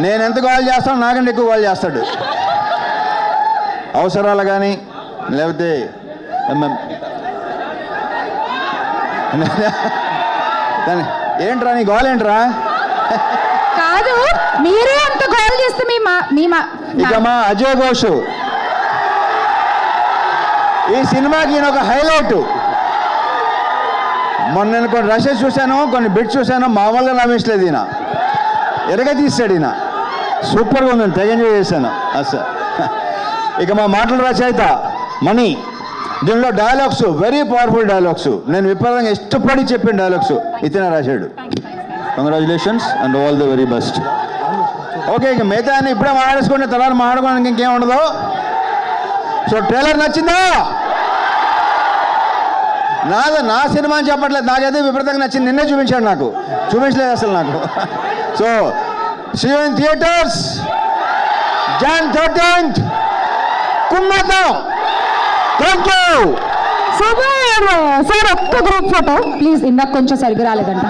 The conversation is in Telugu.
నేను ఎంత గోల్ చేస్తాను నాకంటే ఎక్కువ గోల్ చేస్తాడు. అవసరాలు కానీ లేకపోతే ఏంట్రా నీ గోల్ ఏంట్రా? కాదు, మీరే అంత గోల్ చేస్తే ఇక మా అజయ్ ఘోష్ ఈ సినిమాకి ఈయన ఒక హైలైట్. మొన్న నేను కొన్ని రషెస్ చూశాను, కొన్ని బిట్స్ చూశాను, మామూలుగా నవ్వించలేదు ఈయన, ఎరగ తీసాడు ఈయన. సూపర్గా ఉందని తెగ ఎంజాయ్ చేశాను అసలు. ఇక మా మాటల రచయిత మణి, దీనిలో డైలాగ్స్ వెరీ పవర్ఫుల్ డైలాగ్స్, నేను విపరీతంగా ఇష్టపడి చెప్పిన డైలాగ్స్ ఇతనే రాశాడు. Congratulations and all the very best. Okay, ఇక మిగతా అని ఇప్పుడే మాట్లాడేసుకుంటే తర్వాత మాట్లాడుకోవడానికి ఇంకేం ఉండదు. సో ట్రైలర్ నచ్చిందా? నా సినిమా అని చెప్పట్లేదు, నాకైతే విపరీతంగా నచ్చింది. నిన్నే చూపించాడు, నాకు చూపించలేదు అసలు నాకు. So see you in theatres Jan 13th. కుమ్మతం. Thank you. సార్ ఒక్క గ్రూప్ ఫోటో ప్లీజ్. ఇందాక కొంచెం సరిగ్గా రాలేదంట.